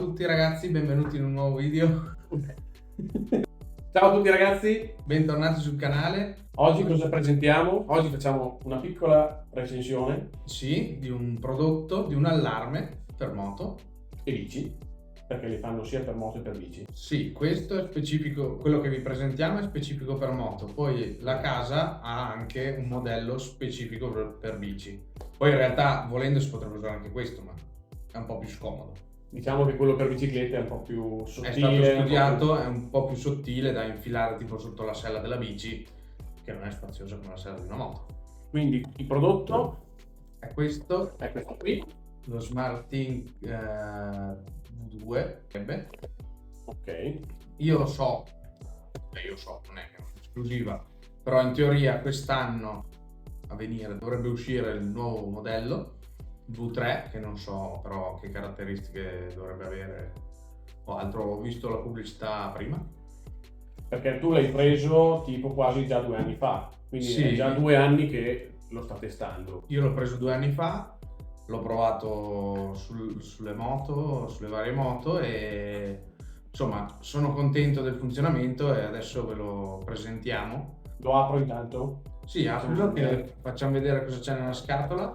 tutti ragazzi, benvenuti in un nuovo video. Ciao a tutti ragazzi, Bentornati sul canale. oggi cosa presentiamo? Oggi facciamo una piccola recensione Sì, di un prodotto, di un allarme per moto. e bici, perché li fanno sia per moto che per bici. Sì, questo è specifico, quello che vi presentiamo è specifico per moto, poi la casa ha anche un modello specifico per bici. Poi in realtà volendo si potrebbe usare anche questo, ma è un po' più scomodo. Diciamo che quello per biciclette è un po' più sottile. È stato studiato, è un po' più sottile da infilare tipo sotto la sella della bici, che non è spaziosa come la sella di una moto. Quindi il prodotto È questo, è questo qui. lo SmartThings V2. Ok. Io lo so, non è che è un'esclusiva, però in teoria quest'anno a venire dovrebbe uscire il nuovo modello V3, che non so però che caratteristiche dovrebbe avere o altro. Ho visto la pubblicità prima. Perché tu l'hai preso tipo quasi già 2 anni fa, quindi Sì. è già 2 anni che lo sta testando. Io l'ho preso 2 anni fa, l'ho provato sulle moto, sulle varie moto e insomma sono contento del funzionamento e adesso ve lo presentiamo. Lo apro intanto. Sì, apro che facciamo vedere cosa c'è nella scatola.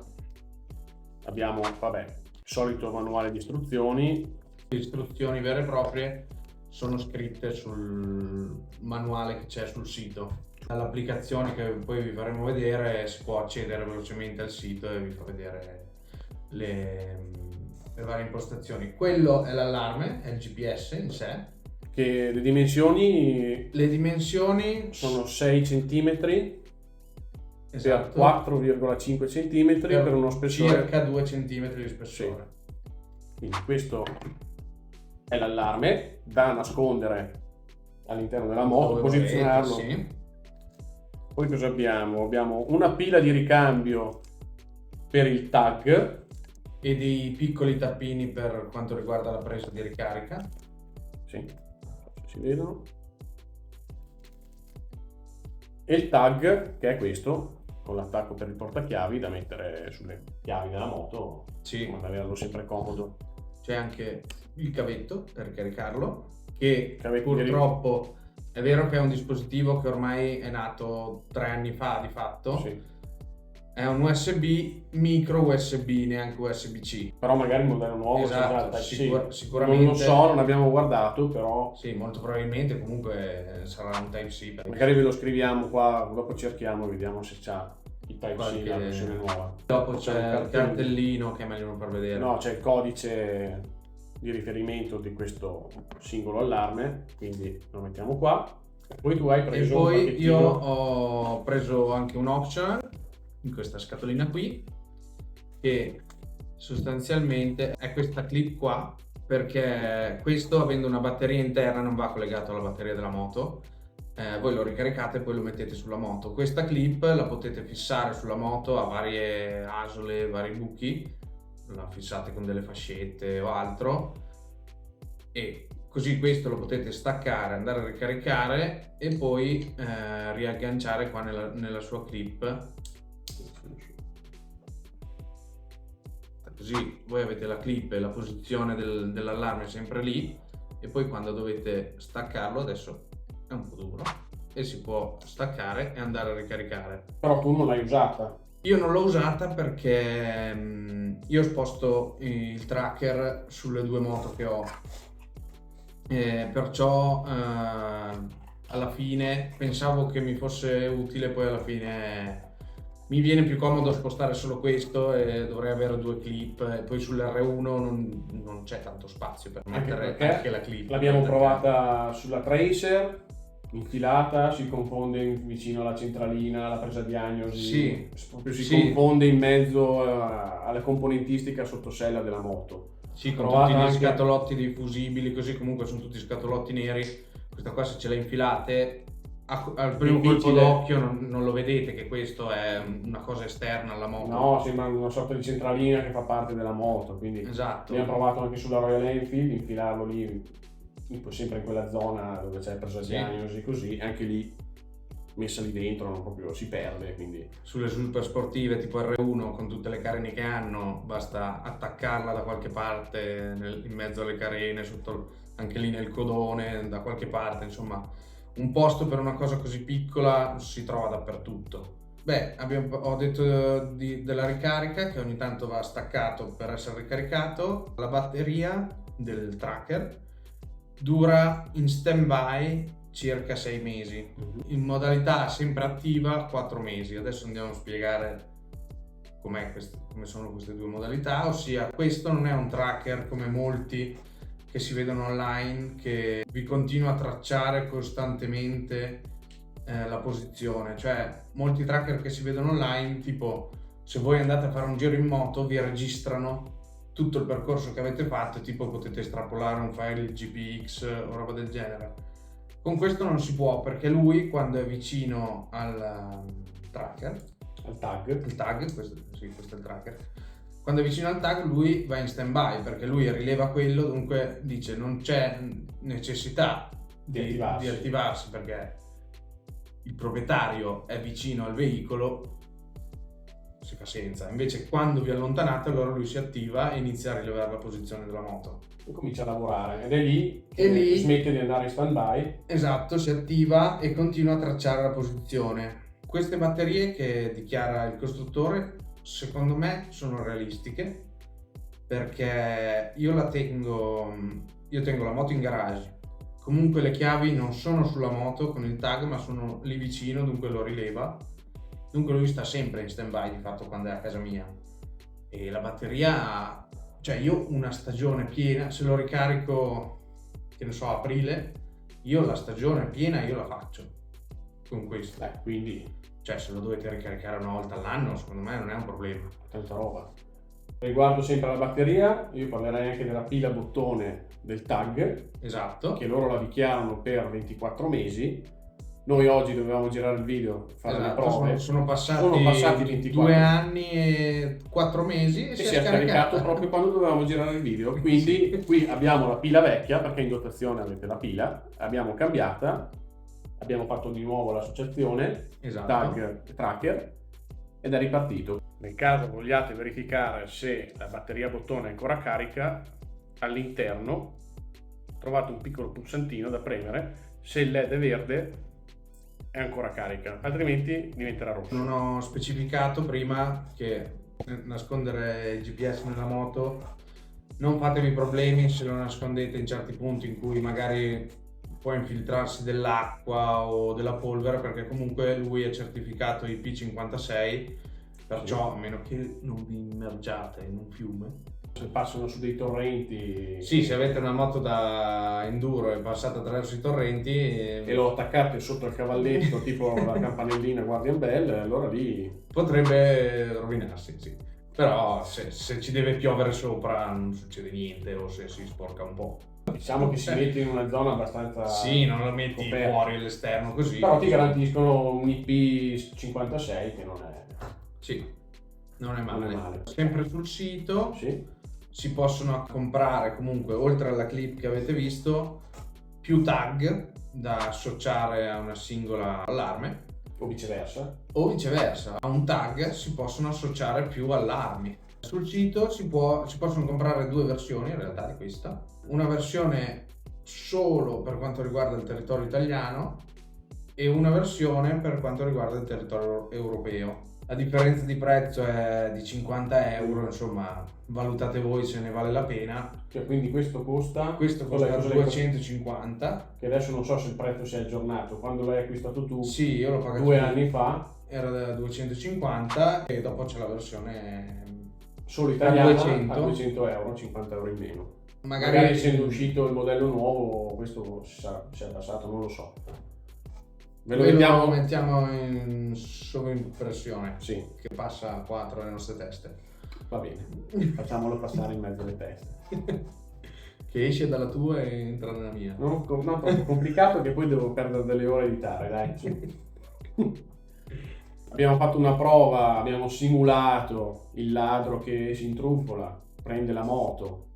Abbiamo, vabbè, il solito manuale di istruzioni. Le istruzioni vere e proprie sono scritte sul manuale che c'è sul sito. Dall'applicazione che poi vi faremo vedere si può accedere velocemente al sito e vi fa vedere le varie impostazioni. Quello è l'allarme, è il GPS in sé. Che le dimensioni Le dimensioni sono 6 cm per esatto, 4,5 cm per uno spessore circa 2 cm di spessore. Quindi questo è l'allarme da nascondere all'interno della moto, Dove posizionarlo. volete, sì. Poi cosa abbiamo? Abbiamo una pila di ricambio per il tag E dei piccoli tappini per quanto riguarda la presa di ricarica. sì, se si vedono, e il tag che è questo con l'attacco per il portachiavi da mettere sulle chiavi della moto, Sì. per averlo sempre comodo. C'è anche il cavetto per caricarlo, che Cavetto di purtroppo è vero che è un dispositivo che ormai è nato 3 anni fa di fatto. Sì. È un USB, micro USB, neanche USB-C. Però magari il modello nuovo Esatto, c'è già sicuramente. Non lo so, non abbiamo guardato, però Sì, molto probabilmente comunque sarà un Type-C. perché magari ve lo scriviamo qua, dopo cerchiamo, vediamo se c'ha il Type-C, Qualche- la versione nuova. Dopo C'è c'è un il cartellino che è meglio non far vedere. No, c'è il codice di riferimento di questo singolo allarme, quindi lo mettiamo qua. Poi tu hai E preso un poi pacchettino. io ho preso anche un optional in questa scatolina qui, che sostanzialmente è questa clip qua, perché questo, avendo una batteria interna, non va collegato alla batteria della moto. Voi lo ricaricate e poi lo mettete sulla moto. Questa clip la potete fissare sulla moto a varie asole, vari buchi, la fissate con delle fascette o altro, e così questo lo potete staccare, andare a ricaricare e poi riagganciare qua nella sua clip. Così voi avete la clip e la posizione dell'allarme sempre lì, e poi quando dovete staccarlo, adesso è un po' duro e si può staccare e andare a ricaricare. Però tu non l'hai usata. Io non l'ho usata perché io sposto il tracker sulle 2 moto che ho, perciò alla fine pensavo che mi fosse utile, poi alla fine mi viene più comodo spostare solo questo e dovrei avere 2 clip, e poi sull'R1 non c'è tanto spazio per mettere perché anche la clip. L'abbiamo provata sulla Tracer, infilata, si confonde vicino alla centralina, alla presa diagnosi, Sì, proprio si sì. confonde in mezzo alla componentistica sottosella della moto. Sì, con Provata tutti gli anche- scatolotti dei fusibili, così comunque sono tutti scatolotti neri. Questa qua, se ce la infilate, al primo colpo Difficile. d'occhio non lo vedete che questo è una cosa esterna alla moto. No, sembra una sorta di centralina che fa parte della moto, quindi Esatto. abbiamo provato anche sulla Royal Enfield, infilarlo lì, sempre in quella zona dove c'è presa Sì. diagnosi, così, anche lì messa lì dentro non proprio si perde, quindi Sulle super sportive tipo R1 con tutte le carene che hanno, basta attaccarla da qualche parte in mezzo alle carene, anche lì nel codone, da qualche parte, insomma, un posto per una cosa così piccola si trova dappertutto. Beh, ho detto della ricarica che ogni tanto va staccato per essere ricaricato. La batteria del tracker dura in stand-by circa 6 mesi, in modalità sempre attiva 4 mesi. Adesso andiamo a spiegare come sono queste due modalità, ossia questo non è un tracker come molti che si vedono online che vi continua a tracciare costantemente la posizione, cioè molti tracker che si vedono online, tipo se voi andate a fare un giro in moto vi registrano tutto il percorso che avete fatto, tipo potete estrapolare un file GPX o roba del genere. Con questo non si può, perché lui quando è vicino al tracker, al tag, questo è il tracker, quando è vicino al tag lui va in stand by perché lui rileva quello, dunque dice non c'è necessità di attivarsi perché il proprietario è vicino al veicolo, si fa senza. Invece quando vi allontanate allora lui si attiva e inizia a rilevare la posizione della moto e comincia a lavorare ed è lì che smette di andare in stand by. Esatto, si attiva e continua a tracciare la posizione. Queste batterie che dichiara il costruttore secondo me sono realistiche, perché io tengo la moto in garage, comunque le chiavi non sono sulla moto con il tag ma sono lì vicino, dunque lo rileva, dunque lui sta sempre in stand by di fatto quando è a casa mia. E la batteria, cioè io una stagione piena, se lo ricarico che ne so aprile, io la stagione piena io la faccio con questo. Quindi cioè se lo dovete ricaricare una volta all'anno secondo me non è un problema. Tanta roba. Riguardo sempre la batteria, io parlerei anche della pila bottone del tag. Esatto. Che loro la dichiarano per 24 mesi. Noi oggi dovevamo girare il video, fare le prove. Sono passati 24. 2 anni e 4 mesi e si è scaricato proprio quando dovevamo girare il video. Quindi qui abbiamo la pila vecchia, perché in dotazione avete la pila, abbiamo cambiata, abbiamo fatto di nuovo l'associazione, esatto. Tag tracker, ed è ripartito. Nel caso vogliate verificare se la batteria bottone è ancora carica, all'interno trovate un piccolo pulsantino da premere. Se il LED è verde è ancora carica, altrimenti diventerà rosso. Non ho specificato prima che nascondere il GPS nella moto, non fatevi problemi se lo nascondete in certi punti in cui magari può infiltrarsi dell'acqua o della polvere, perché comunque lui è certificato IP56, perciò a meno che non vi immergiate in un fiume. Se passano su dei torrenti, sì, se avete una moto da enduro e passate attraverso i torrenti e lo attaccate sotto il cavalletto tipo la campanellina Guardian Bell, allora lì potrebbe rovinarsi, sì. Però se ci deve piovere sopra non succede niente, o se si sporca un po'. Diciamo che si mette in una zona abbastanza, sì, non lo metti coperta fuori all'esterno così, però ti garantiscono un IP56 che non è, sì, non è male. Non è male. Sempre sul sito, sì, si possono comprare comunque, oltre alla clip che avete visto, più tag da associare a una singola allarme, o viceversa, a un tag si possono associare più allarmi. Sul sito si possono comprare due versioni in realtà di questa, una versione solo per quanto riguarda il territorio italiano e una versione per quanto riguarda il territorio europeo. La differenza di prezzo è di 50 euro, insomma valutate voi se ne vale la pena. Cioè, quindi questo costa 250, che adesso non so se il prezzo si è aggiornato. Quando l'hai acquistato tu, sì, io l'ho pagato 2 anni fa, era da 250 e dopo c'è la versione solo italiana a 200. 200 euro, 50 euro in meno. Magari essendo uscito il modello nuovo questo si è abbassato, non lo so. Ve lo mettiamo in sovraimpressione, sì, che passa qua tra le nostre teste. Va bene, facciamolo passare in mezzo alle teste. Che esce dalla tua e entra nella mia. Non troppo complicato che poi devo perdere delle ore a editare, dai. Abbiamo fatto una prova, abbiamo simulato il ladro che si intrufola, prende la moto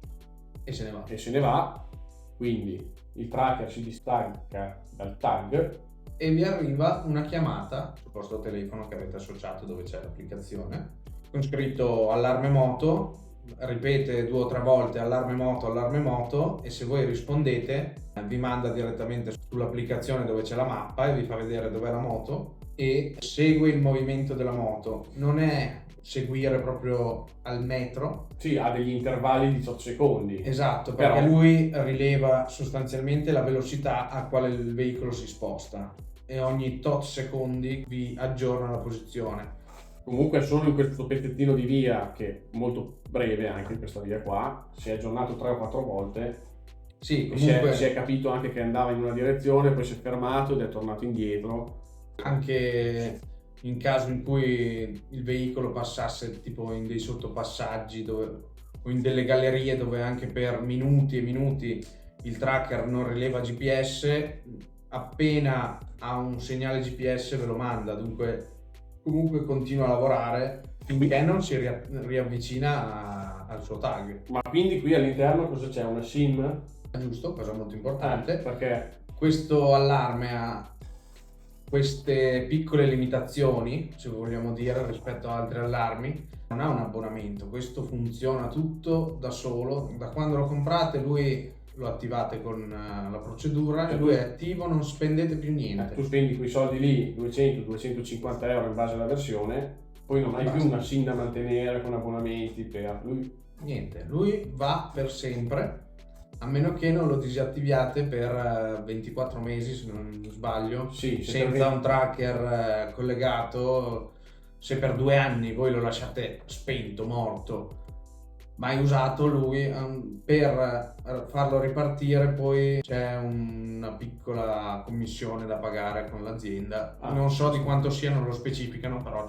e se ne va. Quindi il tracker si distacca dal tag e vi arriva una chiamata sul vostro telefono che avete associato dove c'è l'applicazione con scritto allarme moto, ripete 2 o 3 volte allarme moto, e se voi rispondete vi manda direttamente sull'applicazione dove c'è la mappa e vi fa vedere dov'è la moto e segue il movimento della moto. Non è seguire proprio al metro. Sì, ha degli intervalli di tot secondi. Esatto, perché Però lui rileva sostanzialmente la velocità a quale il veicolo si sposta e ogni tot secondi vi aggiorna la posizione. comunque solo in questo pezzettino di via, che è molto breve anche questa via qua, si è aggiornato 3 o 4 volte. Sì, E comunque si è capito anche che andava in una direzione, poi si è fermato ed è tornato indietro. anche in caso in cui il veicolo passasse tipo in dei sottopassaggi o in delle gallerie dove anche per minuti e minuti il tracker non rileva GPS, appena ha un segnale GPS ve lo manda, dunque comunque continua a lavorare finché non si riavvicina al suo tag. Ma quindi qui all'interno cosa c'è? Una SIM? Giusto, cosa molto importante. Perché Questo allarme ha queste piccole limitazioni, se vogliamo dire, rispetto ad altri allarmi. Non ha un abbonamento, questo funziona tutto da solo. Da quando lo comprate lui lo attivate con la procedura e lui è attivo, non spendete più niente. tu spendi quei soldi lì, 200-250 euro in base alla versione, poi non hai più una SIM da mantenere con abbonamenti per lui. Niente, lui va per sempre, a meno che non lo disattiviate per 24 mesi, se non sbaglio, Sì, senza un tracker collegato. Se per 2 anni voi lo lasciate spento, morto, mai usato, lui per farlo ripartire poi c'è una piccola commissione da pagare con l'azienda. Non so di quanto sia, non lo specificano, però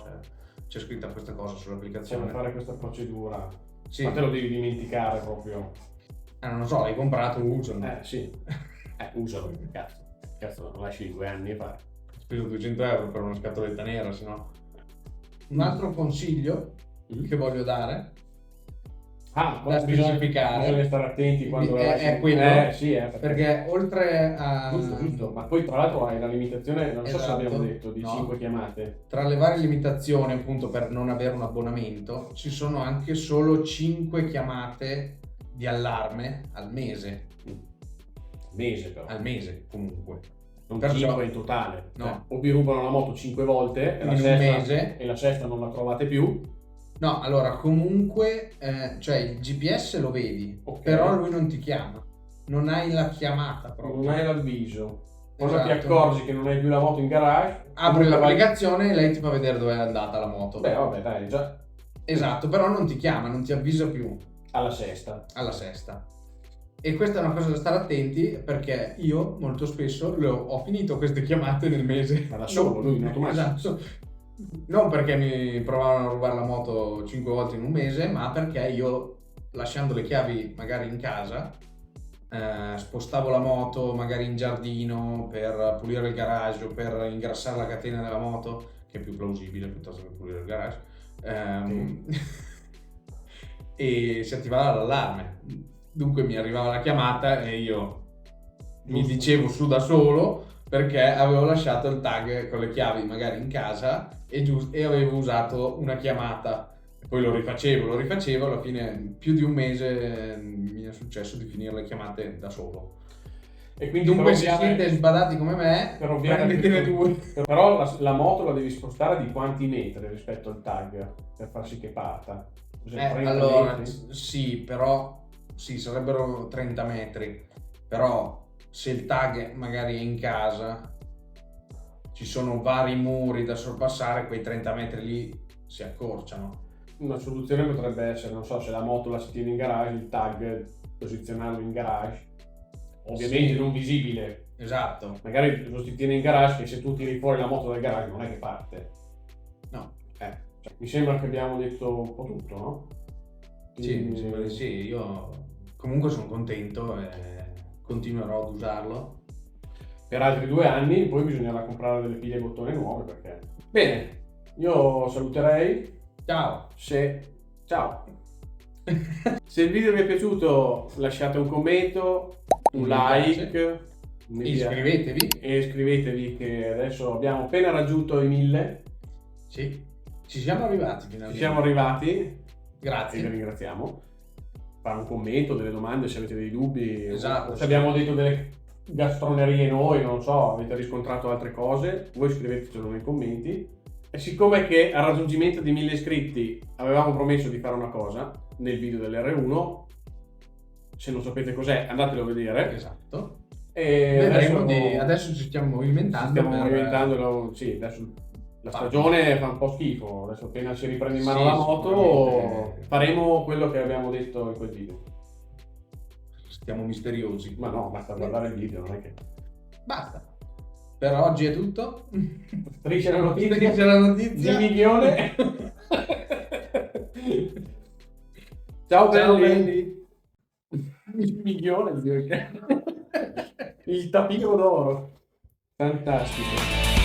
c'è scritta questa cosa sull'applicazione. C'è da fare questa procedura. Sì. Ma te lo devi dimenticare proprio. Non lo so, l'hai comprato, usalo. Sì. Usalo, che cazzo. Cazzo, lo lasci 2 anni e fare. Ho speso 200 euro per una scatoletta nera, se no. Un altro consiglio che voglio dare da specificare, bisogna stare attenti quando è quello, sì, perché oltre a giusto, ma poi tra l'altro hai la limitazione, non so se Esatto. abbiamo detto, di No. 5 chiamate. Tra le varie limitazioni, appunto, per non avere un abbonamento, ci sono anche solo 5 chiamate di allarme al mese. Mese però. Al mese, comunque. Non Perciò- 5 in totale. No. O vi rubano la moto 5 volte In un mese. e la sesta non la trovate più. No, allora comunque, cioè il GPS lo vedi, Ok. però lui non ti chiama, non hai la chiamata proprio. Non hai l'avviso. Quando Esatto. ti accorgi che non hai più la moto in garage, Apri comunque l'applicazione e lei ti fa vedere dove è andata la moto. Beh, vabbè, dai, già Esatto, però non ti chiama, non ti avvisa più alla sesta. alla sesta. E questa è una cosa da stare attenti, perché io molto spesso ho finito queste chiamate nel mese. Ma da solo, lui in automatico. Esatto. Non perché mi provavano a rubare la moto 5 volte in un mese, ma perché io, lasciando le chiavi magari in casa, spostavo la moto magari in giardino per pulire il garage o per ingrassare la catena della moto, che è più plausibile piuttosto che pulire il garage. E si attivava l'allarme. Dunque mi arrivava la chiamata e io mi dicevo su da solo, perché avevo lasciato il tag con le chiavi magari in casa e avevo usato una chiamata. Poi lo rifacevo, alla fine più di un mese mi è successo di finire le chiamate da solo. E quindi Dunque se siete sbadati come me, prendetene 2. Però la moto la devi spostare di quanti metri rispetto al tag per far sì che parta? Cos'è, 30 Allora, metri? sì, però sì, sarebbero 30 metri, però se il tag magari è in casa, ci sono vari muri da sorpassare, quei 30 metri lì si accorciano. Una soluzione potrebbe essere, non so, se la moto la si tiene in garage, il tag posizionarlo in garage, ovviamente Sì. non visibile. Esatto. Magari lo si tiene in garage, che se tu tiri fuori la moto dal garage non è che parte. No. Cioè, mi sembra che abbiamo detto un po' tutto, no? Sì, mi sembra di sì. Io comunque sono contento e continuerò ad usarlo. Per altri 2 anni, poi bisognerà comprare delle pile bottone nuove perché... Bene, io saluterei. Ciao! Ciao! Se il video vi è piaciuto lasciate un commento, un Mi like, piace. Iscrivetevi. E iscrivetevi, che adesso abbiamo appena raggiunto i 1000. Sì, ci siamo arrivati Ci finalmente. siamo arrivati e Grazie. vi ringraziamo. Fare un commento, delle domande se avete dei dubbi, Esatto, o se sì. abbiamo detto delle gastronerie noi, non so, avete riscontrato altre cose, voi scrivetecelo nei commenti. E siccome che al raggiungimento di 1000 iscritti avevamo promesso di fare una cosa nel video dell'R1, se non sapete cos'è andatelo a vedere. Esatto. E Vedremo adesso ci stiamo movimentando. stiamo movimentando, sì, adesso la stagione fa un po' schifo, adesso appena si riprende in mano Sì, la moto sicuramente. faremo quello che abbiamo detto in quel video. Stiamo misteriosi. Ma no, basta guardare il video, non è che... Basta. Per oggi è tutto. Striscia la notizia. Striscia la notizia. Di milione. Ciao belli. Il milione, il tapiro d'oro. Fantastico.